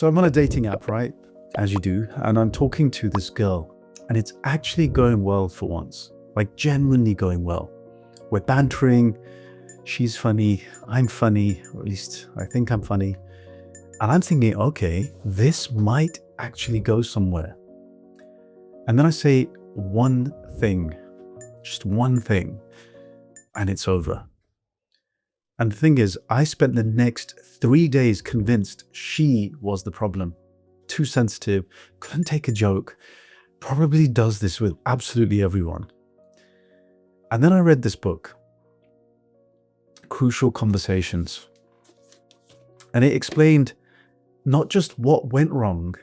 So I'm on a dating app, right? As you do. And I'm talking to this girl. And it's actually going well for once. Like genuinely going well. We're bantering. She's funny. I'm funny. Or at least I think I'm funny. And I'm thinking, okay, this might actually go somewhere. And then I say one thing. Just one thing. And it's over. And the thing is, I spent the next 3 days convinced she was the problem. Too sensitive, couldn't take a joke, probably does this with absolutely everyone. And then I read this book, Crucial Conversations. And it explained not just what went wrong,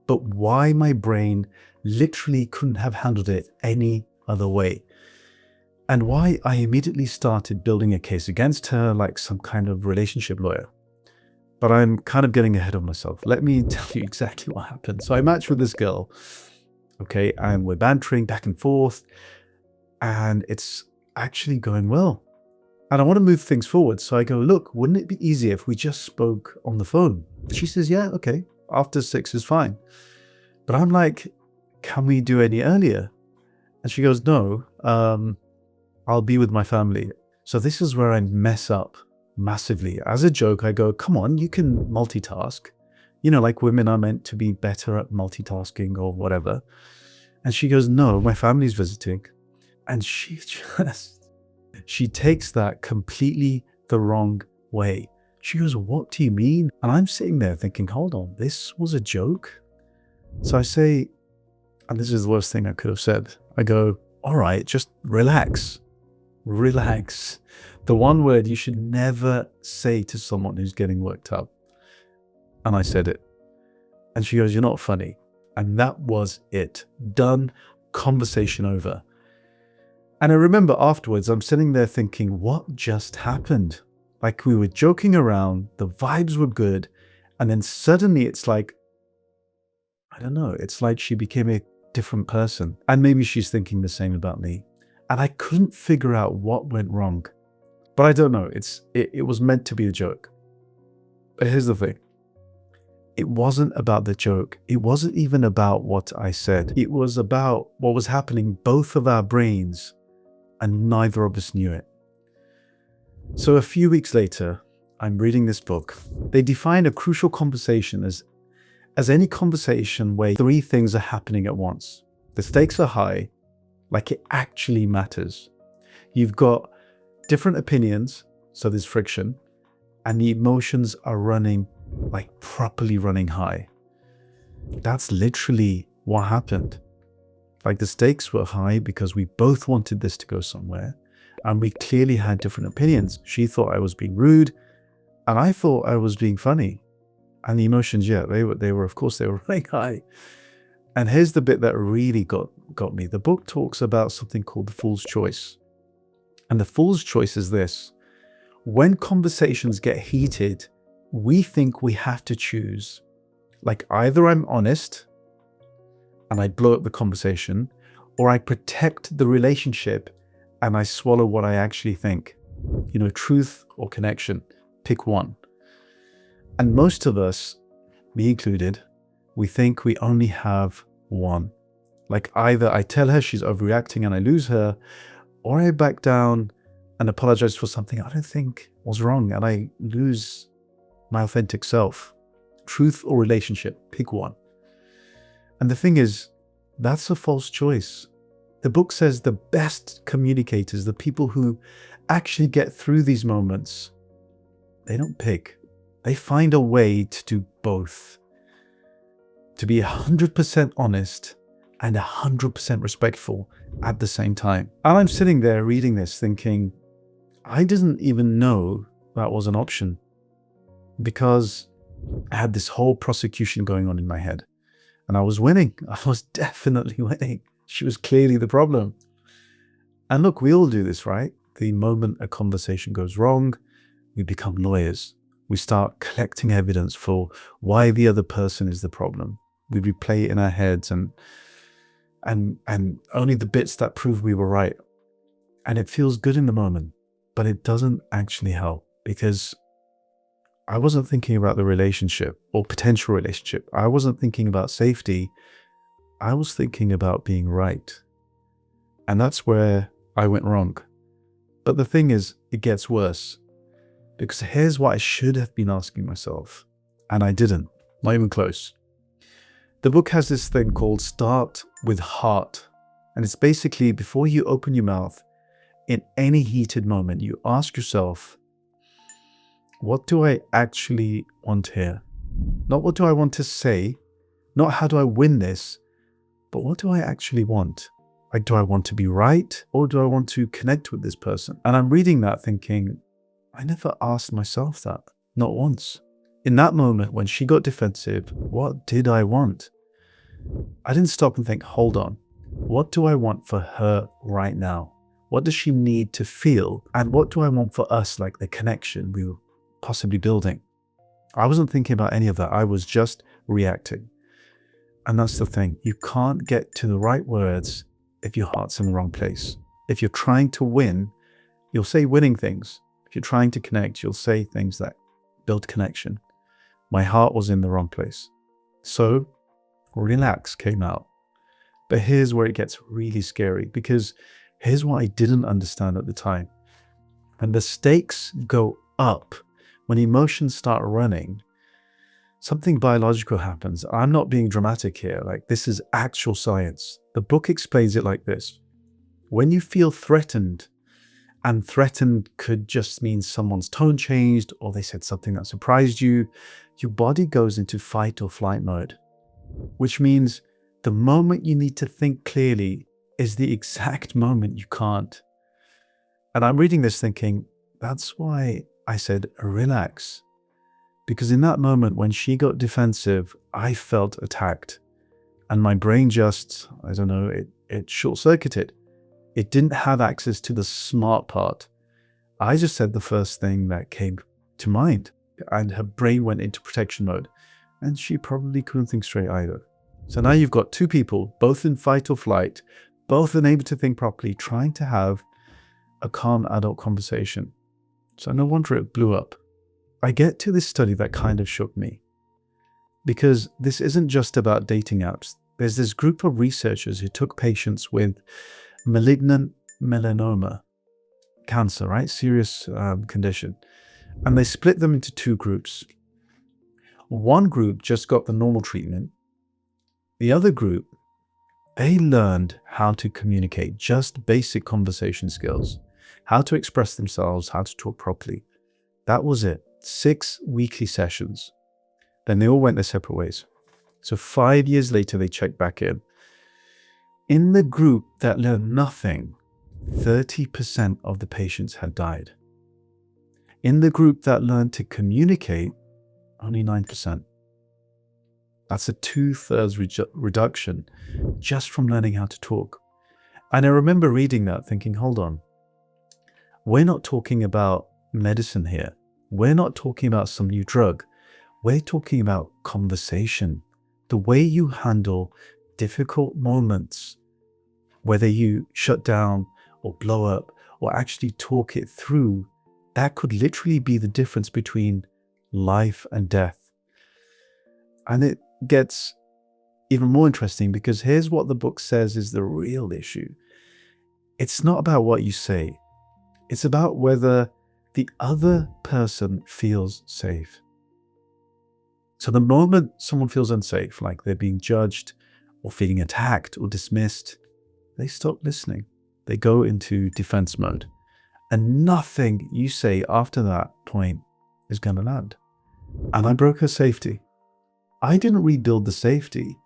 but why my brain literally couldn't have handled it any other way. And why I immediately started building a case against her like some kind of relationship lawyer. But I'm kind of getting ahead of myself. Let me tell you exactly what happened. So I matched with this girl, okay, and we're bantering back and forth, and it's actually going well. And I want to move things forward. So I go, look, wouldn't it be easier if we just spoke on the phone? She says, yeah, okay, after 6 is fine. But I'm like, can we do any earlier? And she goes, no, I'll be with my family. So this is where I mess up massively. As a joke, I go, come on, you can multitask. You know, like women are meant to be better at multitasking or whatever. And she goes, no, my family's visiting. And she takes that completely the wrong way. She goes, what do you mean? And I'm sitting there thinking, hold on, this was a joke? So I say, and this is the worst thing I could have said. I go, all right, just relax. Relax. The one word you should never say to someone who's getting worked up. And I said it. And she goes, you're not funny. And that was it. Done. Conversation over. And I remember afterwards, I'm sitting there thinking, what just happened? Like we were joking around, the vibes were good. And then suddenly it's like, I don't know, it's like she became a different person. And maybe she's thinking the same about me. And I couldn't figure out what went wrong. But I don't know. It was meant to be a joke. But here's the thing. It wasn't about the joke. It wasn't even about what I said. It was about what was happening both of our brains, and neither of us knew it. So a few weeks later, I'm reading this book. They define a crucial conversation as any conversation where 3 things are happening at once. The stakes are high. Like it actually matters. You've got different opinions, so there's friction, and the emotions are running, like properly running high. That's literally what happened. Like the stakes were high because we both wanted this to go somewhere, and we clearly had different opinions. She thought I was being rude, and I thought I was being funny. And the emotions, yeah, they were of course, they were running high. And here's the bit that really got me. The book talks about something called the fool's choice. And the fool's choice is this. When conversations get heated, we think we have to choose. Like either I'm honest and I blow up the conversation, or I protect the relationship and I swallow what I actually think. You know, truth or connection. Pick one. And most of us, me included, we think we only have one. Like either I tell her she's overreacting and I lose her, or I back down and apologize for something I don't think was wrong and I lose my authentic self. Truth or relationship, pick one. And the thing is, that's a false choice. The book says the best communicators, the people who actually get through these moments, they don't pick. They find a way to do both. To be 100% honest and 100% respectful at the same time. And I'm sitting there reading this thinking, I didn't even know that was an option because I had this whole prosecution going on in my head and I was winning. I was definitely winning. She was clearly the problem. And look, we all do this, right? The moment a conversation goes wrong, we become lawyers. We start collecting evidence for why the other person is the problem. We replay it in our heads and only the bits that prove we were right. And it feels good in the moment, but it doesn't actually help because I wasn't thinking about the relationship or potential relationship. I wasn't thinking about safety. I was thinking about being right. And that's where I went wrong. But the thing is, it gets worse. Because here's what I should have been asking myself. And I didn't. Not even close. The book has this thing called Start with Heart. And it's basically, before you open your mouth, in any heated moment, you ask yourself, what do I actually want here? Not what do I want to say, not how do I win this, but what do I actually want? Like, do I want to be right, or do I want to connect with this person? And I'm reading that thinking, I never asked myself that, not once. In that moment, when she got defensive, what did I want? I didn't stop and think, hold on, what do I want for her right now? What does she need to feel? And what do I want for us, like the connection we were possibly building? I wasn't thinking about any of that. I was just reacting. And that's the thing. You can't get to the right words if your heart's in the wrong place. If you're trying to win, you'll say winning things. If you're trying to connect, you'll say things that build connection. My heart was in the wrong place. So, relax came out. But here's where it gets really scary, because here's what I didn't understand at the time. When the stakes go up, when emotions start running, something biological happens. I'm not being dramatic here. Like, this is actual science. The book explains it like this. When you feel threatened, and threatened could just mean someone's tone changed or they said something that surprised you, your body goes into fight or flight mode, which means the moment you need to think clearly is the exact moment you can't. And I'm reading this thinking, that's why I said relax. Because in that moment when she got defensive, I felt attacked. And my brain just, I don't know, it short-circuited. It didn't have access to the smart part. I just said the first thing that came to mind. And her brain went into protection mode. And she probably couldn't think straight either. So now you've got two people, both in fight or flight, both unable to think properly, trying to have a calm adult conversation. So no wonder it blew up. I get to this study that kind of shook me. Because this isn't just about dating apps. There's this group of researchers who took patients with malignant melanoma, cancer, right? Serious condition. And they split them into two groups. One group just got the normal treatment. The other group, they learned how to communicate, just basic conversation skills, how to express themselves, how to talk properly. That was it. 6 weekly sessions. Then they all went their separate ways. So 5 years later, they checked back in. In the group that learned nothing, 30% of the patients had died. In the group that learned to communicate, only 9%. That's a 2/3 reduction just from learning how to talk. And I remember reading that thinking, hold on. We're not talking about medicine here. We're not talking about some new drug. We're talking about conversation. The way you handle difficult moments, whether you shut down or blow up or actually talk it through, that could literally be the difference between life and death. And it gets even more interesting because here's what the book says is the real issue. It's not about what you say. It's about whether the other person feels safe. So the moment someone feels unsafe, like they're being judged or feeling attacked or dismissed, they stop listening. They go into defense mode. And nothing you say after that point is going to land. And I broke her safety. I didn't rebuild the safety.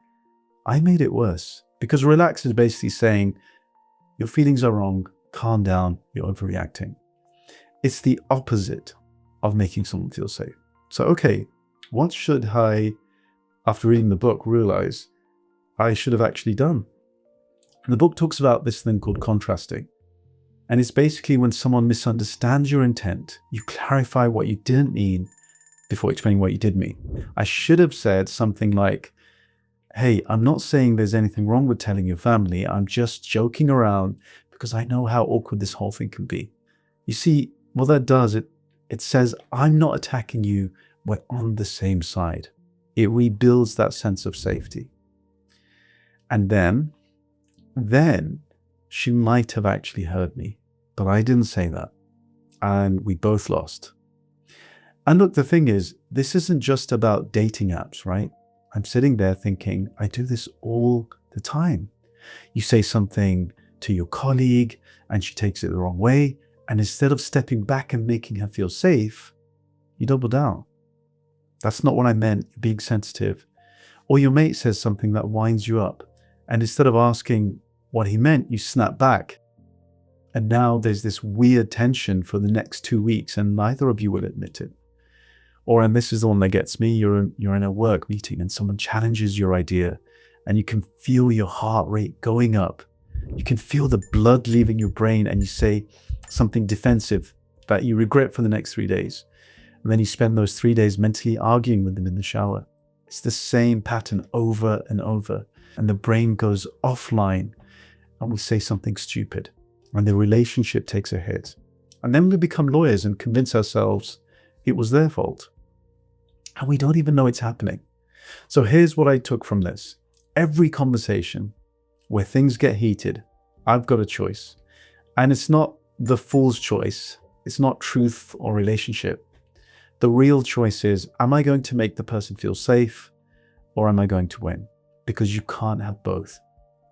I made it worse. Because relax is basically saying, your feelings are wrong, calm down, you're overreacting. It's the opposite of making someone feel safe. So, okay, what should I, after reading the book, realize I should have actually done? The book talks about this thing called contrasting. And it's basically when someone misunderstands your intent, you clarify what you didn't mean before explaining what you did mean. I should have said something like, hey, I'm not saying there's anything wrong with telling your family. I'm just joking around because I know how awkward this whole thing can be. You see, what that does, it says, I'm not attacking you we're on the same side. It rebuilds that sense of safety. And then she might have actually heard me, but I didn't say that. And we both lost. And look, the thing is, this isn't just about dating apps, right? I'm sitting there thinking, I do this all the time. You say something to your colleague and she takes it the wrong way. And instead of stepping back and making her feel safe, you double down. That's not what I meant, you're being sensitive. Or your mate says something that winds you up. And instead of asking what he meant, you snap back. And now there's this weird tension for the next 2 weeks and neither of you will admit it. Or, and this is the one that gets me, you're in a work meeting and someone challenges your idea and you can feel your heart rate going up. You can feel the blood leaving your brain and you say something defensive that you regret for the next 3 days. And then you spend those 3 days mentally arguing with them in the shower. It's the same pattern over and over. And the brain goes offline and we say something stupid. And the relationship takes a hit. And then we become lawyers and convince ourselves it was their fault. And we don't even know it's happening. So here's what I took from this. Every conversation where things get heated, I've got a choice. And it's not the fool's choice. It's not truth or relationship. The real choice is, am I going to make the person feel safe or am I going to win? Because you can't have both.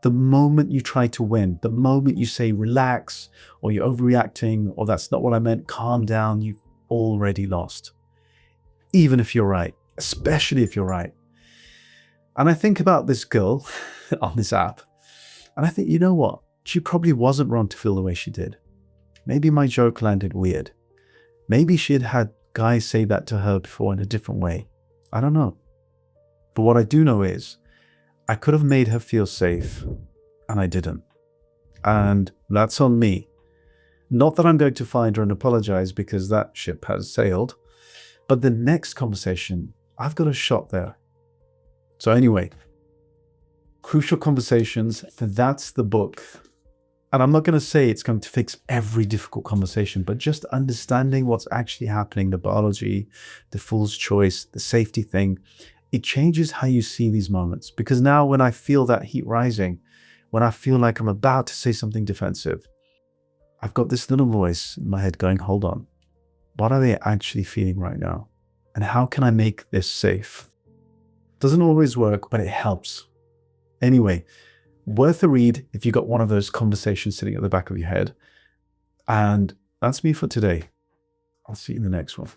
The moment you try to win, the moment you say relax or you're overreacting or that's not what I meant, calm down, you've already lost. Even if you're right, especially if you're right. And I think about this girl on this app and I think, you know what? She probably wasn't wrong to feel the way she did. Maybe my joke landed weird. Maybe she had had guys say that to her before in a different way. I don't know. But what I do know is I could have made her feel safe and I didn't. And that's on me. Not that I'm going to find her and apologize because that ship has sailed, but the next conversation, I've got a shot there. So anyway, Crucial Conversations, that's the book. And I'm not going to say it's going to fix every difficult conversation, but just understanding what's actually happening, the biology, the fool's choice, the safety thing, it changes how you see these moments. Because now when I feel that heat rising, when I feel like I'm about to say something defensive, I've got this little voice in my head going, hold on, what are they actually feeling right now? And how can I make this safe? Doesn't always work, but it helps. Anyway, worth a read if you got one of those conversations sitting at the back of your head. And that's me for today. I'll see you in the next one.